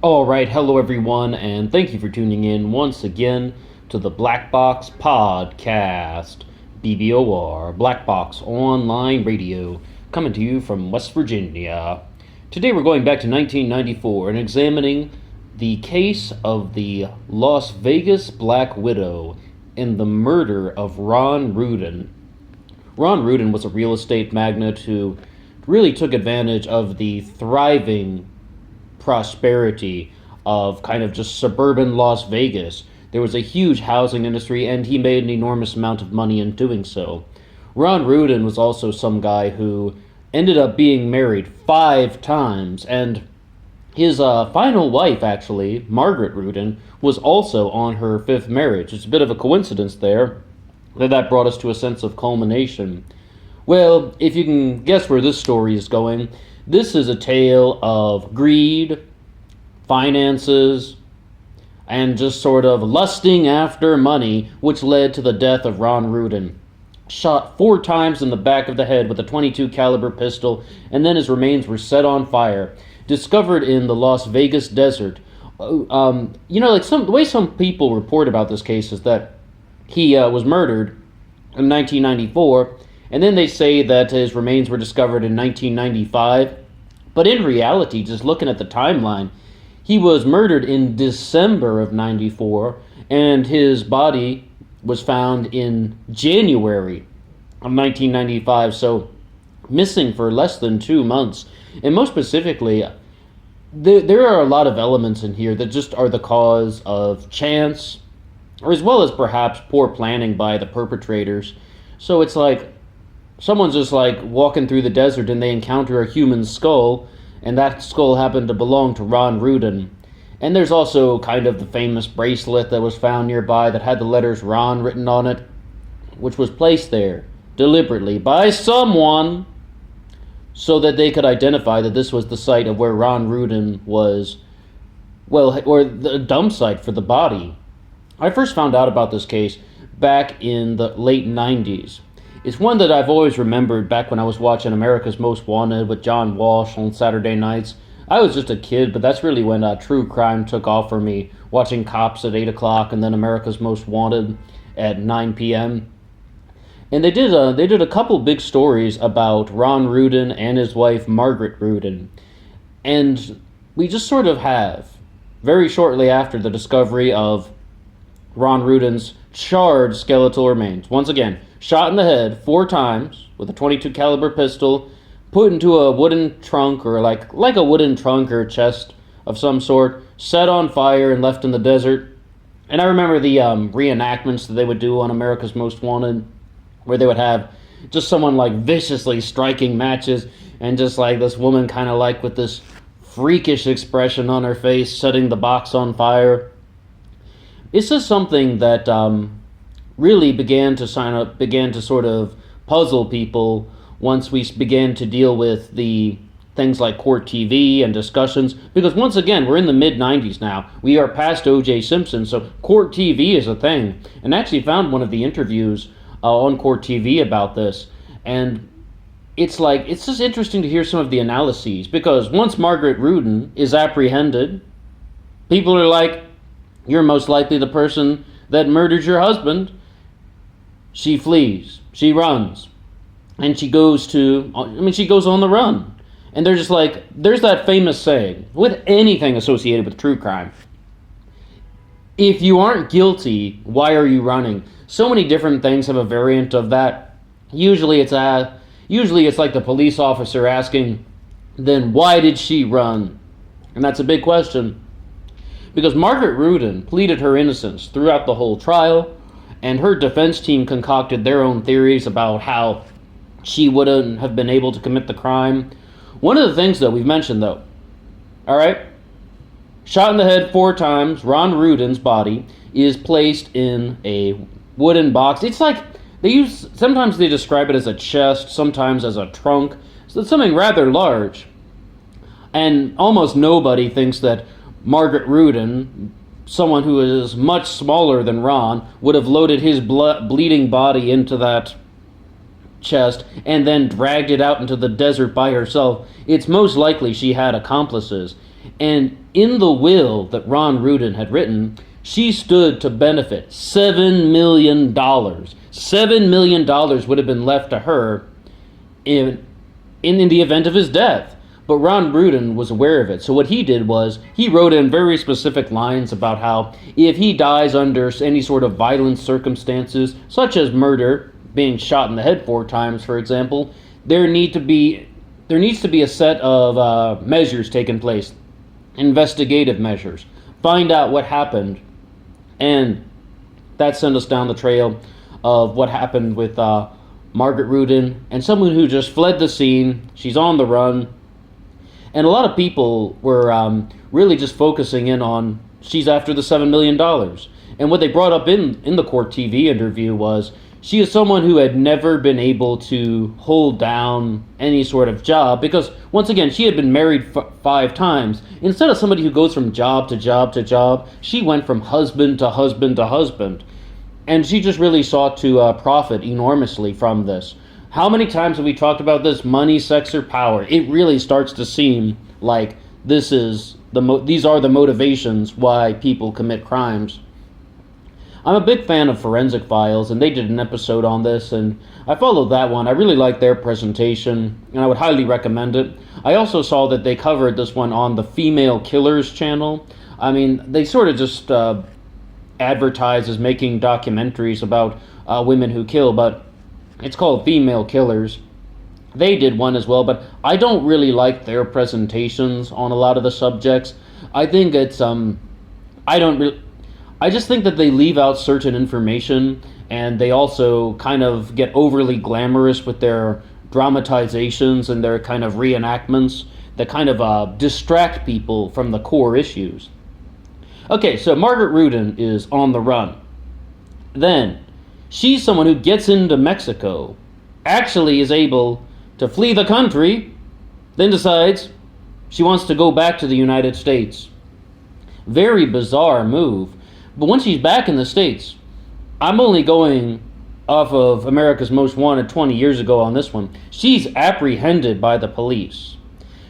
Alright, hello everyone, and thank you for tuning in once again to the Black Box Podcast. BBOR, Black Box Online Radio, coming to you from West Virginia. Today we're going back to 1994 and examining the case of the Las Vegas Black Widow and the murder of Ron Rudin. Ron Rudin was a real estate magnate who really took advantage of the thriving prosperity of kind of just suburban Las Vegas. There was a huge housing industry, and he made an enormous amount of money in doing so. Ron Rudin was also some guy who ended up being married 5 times, and his final wife, actually, Margaret Rudin, was also on her 5th marriage. It's a bit of a coincidence there that brought us to a sense of culmination. Well, if you can guess where this story is going, this is a tale of greed, finances, and just sort of lusting after money, which led to the death of Ron Rudin. Shot 4 times in the back of the head with a .22 caliber pistol, and then his remains were set on fire. Discovered in the Las Vegas desert. The way some people report about this case is that he was murdered in 1994, and then they say that his remains were discovered in 1995. But in reality, just looking at the timeline, he was murdered in December of 94, and his body was found in January of 1995, so missing for less than 2 months. And most specifically, there are a lot of elements in here that just are the cause of chance, or as well as perhaps poor planning by the perpetrators. So it's like someone's just like walking through the desert and they encounter a human skull, and that skull happened to belong to Ron Rudin. And there's also kind of the famous bracelet that was found nearby that had the letters Ron written on it, which was placed there deliberately by someone so that they could identify that this was the site of where Ron Rudin was, or the dump site for the body. I first found out about this case back in the late 90s. It's one that I've always remembered back when I was watching America's Most Wanted with John Walsh on Saturday nights. I was just a kid, but that's really when true crime took off for me, watching Cops at 8 o'clock and then America's Most Wanted at 9 p.m. And they did a couple big stories about Ron Rudin and his wife Margaret Rudin. And we just sort of have, very shortly after the discovery of Ron Rudin's charred skeletal remains, once again, shot in the head 4 times with a .22 caliber pistol, put into a wooden trunk or like a wooden trunk or chest of some sort, set on fire and left in the desert. And I remember the reenactments that they would do on America's Most Wanted, where they would have just someone like viciously striking matches and just like this woman kind of like with this freakish expression on her face setting the box on fire. It's just something that really began to sort of puzzle people once we began to deal with the things like court TV and discussions, because once again, we're in the mid-90s now. We are past O.J. Simpson, so court TV is a thing. And I actually found one of the interviews on court TV about this, and it's just interesting to hear some of the analyses, because once Margaret Rudin is apprehended, people are like, you're most likely the person that murdered your husband. She flees, she runs, and she goes on the run. And they're just like, there's that famous saying, with anything associated with true crime, if you aren't guilty, why are you running? So many different things have a variant of that. Usually it's like the police officer asking, then why did she run? And that's a big question. Because Margaret Rudin pleaded her innocence throughout the whole trial, and her defense team concocted their own theories about how she wouldn't have been able to commit the crime. One of the things that we've mentioned, though, all right, shot in the head 4 times, Ron Rudin's body is placed in a wooden box. It's like sometimes they describe it as a chest, sometimes as a trunk, so it's something rather large. And almost nobody thinks that Margaret Rudin, someone who is much smaller than Ron, would have loaded his bleeding body into that chest and then dragged it out into the desert by herself. It's most likely she had accomplices. And in the will that Ron Rudin had written, she stood to benefit $7 million. $7 million would have been left to her in the event of his death. But Ron Rudin was aware of it. So what he did was he wrote in very specific lines about how if he dies under any sort of violent circumstances, such as murder, being shot in the head 4 times, for example, there needs to be a set of measures taken place, investigative measures, find out what happened, and that sent us down the trail of what happened with Margaret Rudin and someone who just fled the scene. She's on the run. And a lot of people were really just focusing in on she's after the $7 million. And what they brought up in the court TV interview was she is someone who had never been able to hold down any sort of job because, once again, she had been married 5 times. Instead of somebody who goes from job to job to job, she went from husband to husband to husband. And she just really sought to profit enormously from this. How many times have we talked about this? Money, sex, or power? It really starts to seem like these are the motivations why people commit crimes. I'm a big fan of Forensic Files, and they did an episode on this, and I followed that one. I really liked their presentation, and I would highly recommend it. I also saw that they covered this one on the Female Killers channel. I mean, they sort of just advertise as making documentaries about women who kill, but it's called Female Killers. They did one as well, but I don't really like their presentations on a lot of the subjects. I think it's I just think that they leave out certain information, and they also kind of get overly glamorous with their dramatizations and their kind of reenactments that kind of distract people from the core issues. Okay, so Margaret Rudin is on the run. Then, she's someone who gets into Mexico, actually is able to flee the country, then decides she wants to go back to the United States. Very bizarre move. But once she's back in the States, I'm only going off of America's Most Wanted 20 years ago on this one. She's apprehended by the police.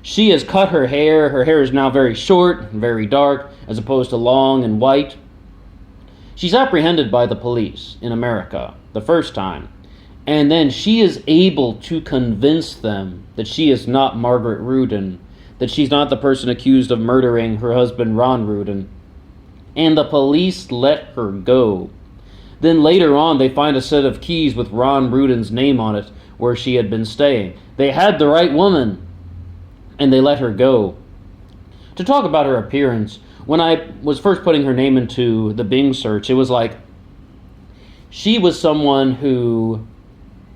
She has cut her hair. Her hair is now very short and very dark, as opposed to long and white. She's apprehended by the police in America the first time. And then she is able to convince them that she is not Margaret Rudin, that she's not the person accused of murdering her husband, Ron Rudin. And the police let her go. Then later on, they find a set of keys with Ron Rudin's name on it where she had been staying. They had the right woman, and they let her go. To talk about her appearance, when I was first putting her name into the Bing search, it was like she was someone who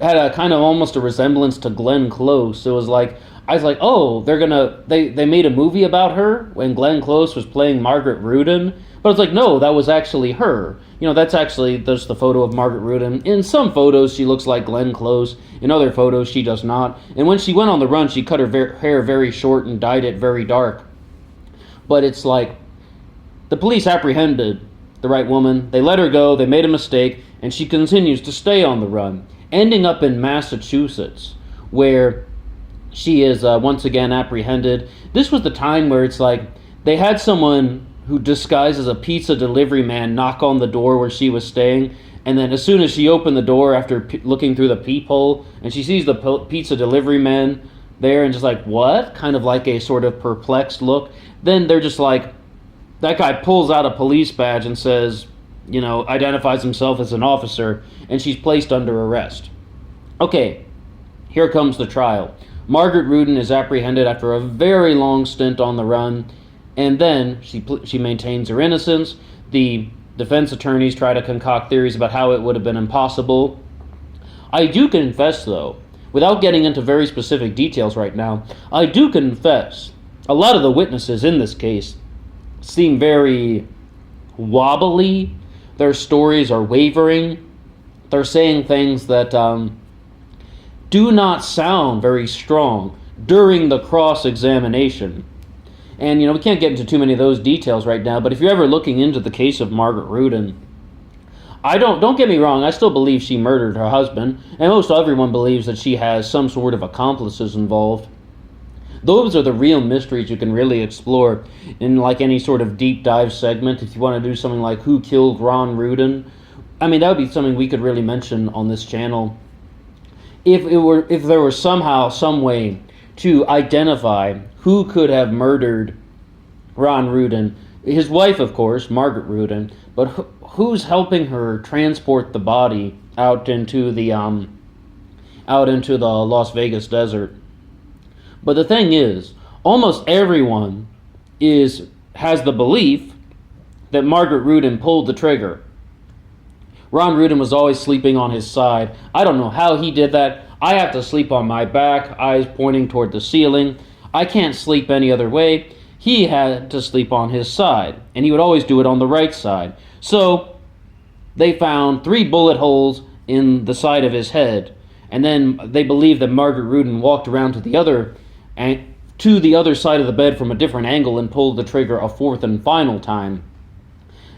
had a kind of almost a resemblance to Glenn Close. It was like, I was like, oh, they made a movie about her when Glenn Close was playing Margaret Rudin. But it's like, no, that was actually her. You know, that's actually just the photo of Margaret Rudin. In some photos, she looks like Glenn Close. In other photos, she does not. And when she went on the run, she cut her hair very short and dyed it very dark. But it's like, the police apprehended the right woman. They let her go. They made a mistake. And she continues to stay on the run, ending up in Massachusetts, where she is once again apprehended. This was the time where it's like, they had someone who disguised as a pizza delivery man knock on the door where she was staying, and then as soon as she opened the door after looking through the peephole, and she sees the pizza delivery man there and just like, what? Kind of like a sort of perplexed look. Then they're just like, that guy pulls out a police badge and says, you know, identifies himself as an officer, and she's placed under arrest. Okay, here comes the trial. Margaret Rudin is apprehended after a very long stint on the run, and then she maintains her innocence. The defense attorneys try to concoct theories about how it would have been impossible. I do confess, though, without getting into very specific details right now, I do confess a lot of the witnesses in this case seem very wobbly. Their stories are wavering. They're saying things that do not sound very strong during the cross-examination. And, you know, we can't get into too many of those details right now, but if you're ever looking into the case of Margaret Rudin, don't get me wrong, I still believe she murdered her husband, and most everyone believes that she has some sort of accomplices involved. Those are the real mysteries you can really explore in like any sort of deep dive segment. If you want to do something like Who Killed Ron Rudin, I mean, that would be something we could really mention on this channel. If there were somehow some way to identify who could have murdered Ron Rudin, his wife, of course, Margaret Rudin, but who's helping her transport the body out into the Las Vegas desert? But the thing is, almost everyone has the belief that Margaret Rudin pulled the trigger. Ron Rudin was always sleeping on his side. I don't know how he did that. I have to sleep on my back, eyes pointing toward the ceiling. I can't sleep any other way. He had to sleep on his side, and he would always do it on the right side. So they found 3 bullet holes in the side of his head, and then they believe that Margaret Rudin walked around to the other side of the bed from a different angle and pulled the trigger a 4th and final time.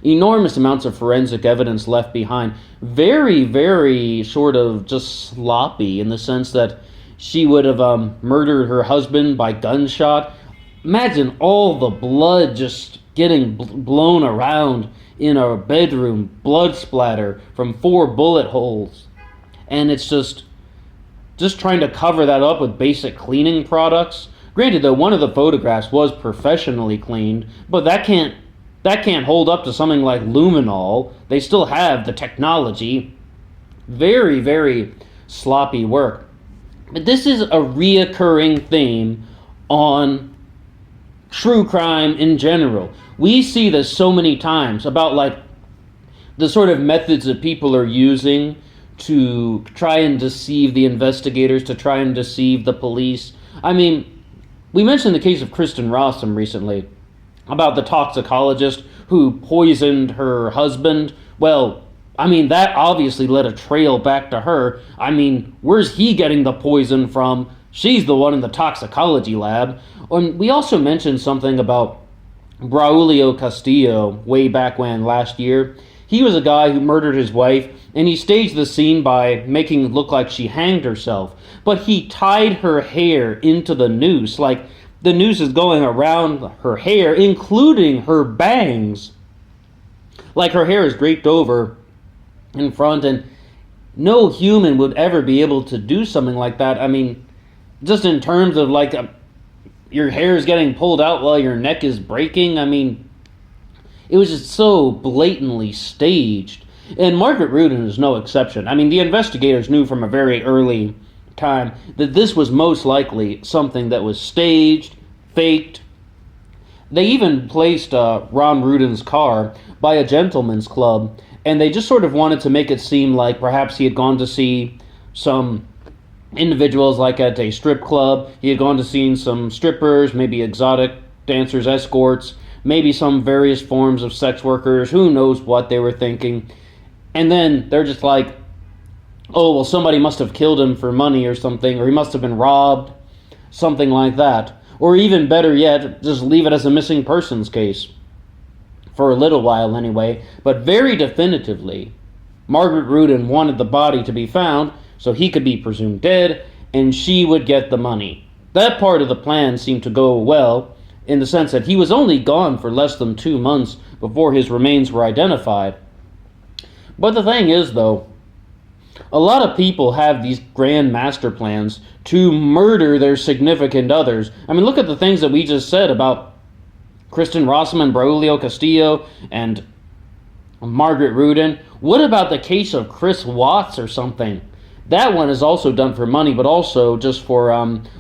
Enormous amounts of forensic evidence left behind. Very, very sort of just sloppy in the sense that she would have murdered her husband by gunshot. Imagine all the blood just getting blown around in a bedroom, blood splatter from 4 bullet holes. And it's just trying to cover that up with basic cleaning products. Granted, though, one of the photographs was professionally cleaned, but that can't hold up to something like luminol. They still have the technology. Very, very sloppy work. But this is a reoccurring theme on true crime in general. We see this so many times about like the sort of methods that people are using to try and deceive the investigators, to try and deceive the police. I mean, we mentioned the case of Kristen Rossum recently about the toxicologist who poisoned her husband. Well, I mean, that obviously led a trail back to her. I mean, where's he getting the poison from? She's the one in the toxicology lab. And we also mentioned something about Braulio Castillo way back when, last year. He was a guy who murdered his wife, and he staged the scene by making it look like she hanged herself. But he tied her hair into the noose, like the noose is going around her hair, including her bangs. Like her hair is draped over in front, and no human would ever be able to do something like that. I mean, just in terms of like your hair is getting pulled out while your neck is breaking. I mean, it was just so blatantly staged. And Margaret Rudin is no exception. I mean, the investigators knew from a very early time that this was most likely something that was staged, faked. They even placed Ron Rudin's car by a gentleman's club, and they just sort of wanted to make it seem like perhaps he had gone to see some individuals like at a strip club. He had gone to see some strippers, maybe exotic dancers, escorts, maybe some various forms of sex workers. Who knows what they were thinking. And then they're just like, oh, well, somebody must have killed him for money or something, or he must have been robbed, something like that. Or even better yet, just leave it as a missing persons case. For a little while anyway. But very definitively, Margaret Rudin wanted the body to be found so he could be presumed dead, and she would get the money. That part of the plan seemed to go well, in the sense that he was only gone for less than 2 months before his remains were identified. But the thing is, though, a lot of people have these grand master plans to murder their significant others. I mean, look at the things that we just said about Kristen Rossum and Braulio Castillo and Margaret Rudin. What about the case of Chris Watts or something? That one is also done for money, but also just for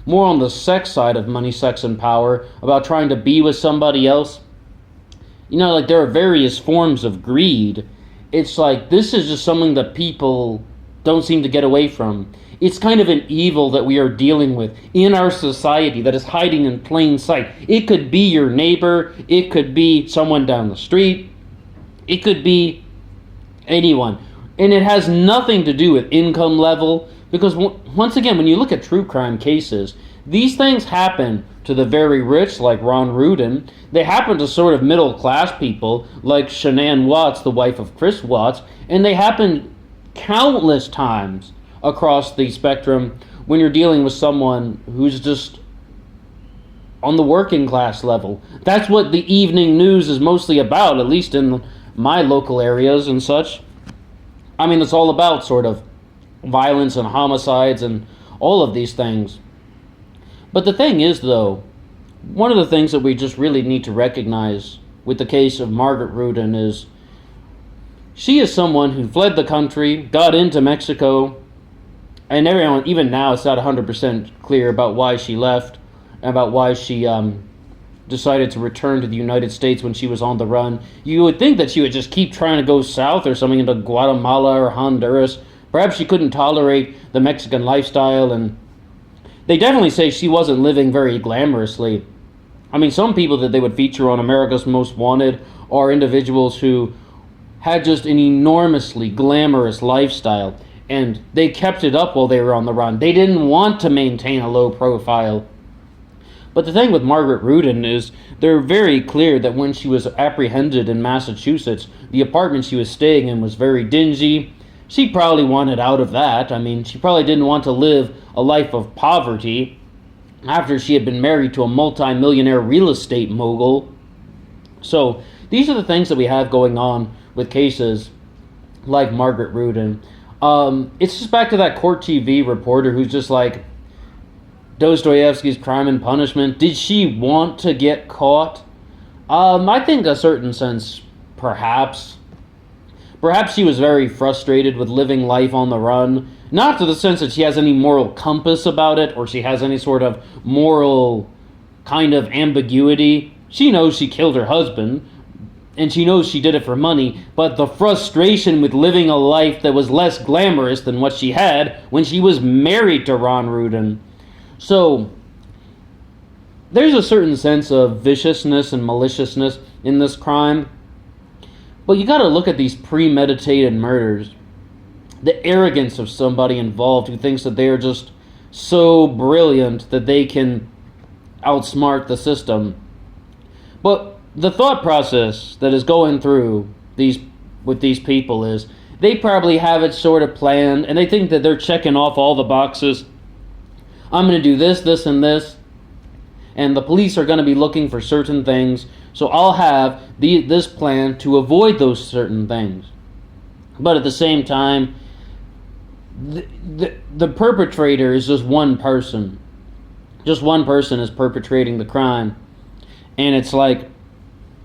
more on the sex side of money, sex, and power, about trying to be with somebody else. You know, like there are various forms of greed. It's like this is just something that people don't seem to get away from. It's kind of an evil that we are dealing with in our society that is hiding in plain sight. It could be your neighbor. It could be someone down the street. It could be anyone. And it has nothing to do with income level, because once again, when you look at true crime cases, these things happen to the very rich, like Ron Rudin. They happen to sort of middle-class people, like Shanann Watts, the wife of Chris Watts, and they happen countless times across the spectrum when you're dealing with someone who's just on the working class level. That's what the evening news is mostly about, at least in my local areas and such. I mean, it's all about sort of violence and homicides and all of these things. But the thing is, though, one of the things that we just really need to recognize with the case of Margaret Rudin is she is someone who fled the country, got into Mexico, and everyone, even now, it's not 100% clear about why she left, about why she decided to return to the United States when she was on the run. You would think that she would just keep trying to go south or something into Guatemala or Honduras. Perhaps she couldn't tolerate the Mexican lifestyle, and they definitely say she wasn't living very glamorously. I mean, some people that they would feature on America's Most Wanted are individuals who had just an enormously glamorous lifestyle, and they kept it up while they were on the run. They didn't want to maintain a low profile. But the thing with Margaret Rudin is they're very clear that when she was apprehended in Massachusetts, the apartment she was staying in was very dingy. She probably wanted out of that. I mean, she probably didn't want to live a life of poverty after she had been married to a multi-millionaire real estate mogul. So these are the things that we have going on with cases like Margaret Rudin. It's just back to that court TV reporter who's just like, Dostoevsky's Crime and Punishment. Did she want to get caught? I think in a certain sense, perhaps. Perhaps she was very frustrated with living life on the run. Not to the sense that she has any moral compass about it, or she has any sort of moral kind of ambiguity. She knows she killed her husband, and she knows she did it for money, but the frustration with living a life that was less glamorous than what she had when she was married to Ron Rudin. So, there's a certain sense of viciousness and maliciousness in this crime, but you gotta look at these premeditated murders. The arrogance of somebody involved who thinks that they are just so brilliant that they can outsmart the system. But the thought process that is going through with these people is they probably have it sort of planned, and they think that they're checking off all the boxes. I'm going to do this, this, and this, and the police are going to be looking for certain things, so I'll have this plan to avoid those certain things. But at the same time, the perpetrator is just one person. Just one person is perpetrating the crime. And it's like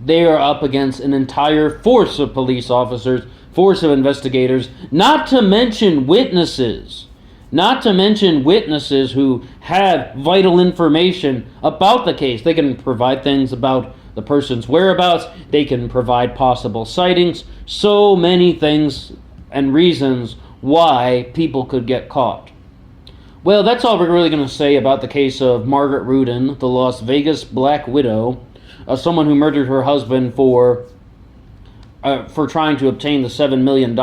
they are up against an entire force of police officers, force of investigators, not to mention witnesses. Not to mention witnesses who have vital information about the case. They can provide things about the person's whereabouts. They can provide possible sightings. So many things and reasons why people could get caught. Well, that's all we're really going to say about the case of Margaret Rudin, the Las Vegas Black Widow, someone who murdered her husband for trying to obtain the $7 million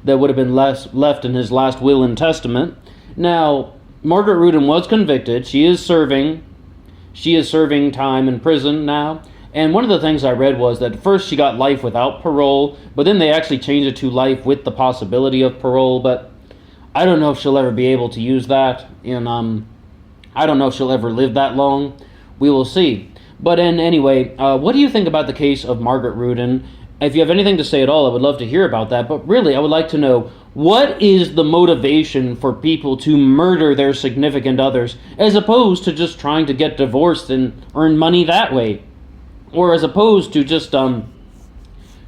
that would have been left in his last will and testament. Now, Margaret Rudin was convicted. She is serving time in prison now. And one of the things I read was that first she got life without parole, but then they actually changed it to life with the possibility of parole. But I don't know if she'll ever be able to use that. And I don't know if she'll ever live that long. We will see. But anyway, what do you think about the case of Margaret Rudin? If you have anything to say at all, I would love to hear about that. But really, I would like to know, what is the motivation for people to murder their significant others, as opposed to just trying to get divorced and earn money that way? Or as opposed to just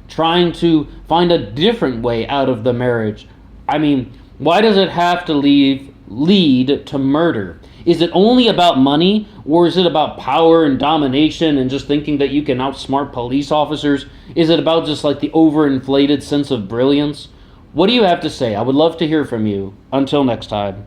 trying to find a different way out of the marriage? I mean, why does it have to lead to murder? Is it only about money, or is it about power and domination and just thinking that you can outsmart police officers? Is it about just like the overinflated sense of brilliance? What do you have to say? I would love to hear from you. Until next time.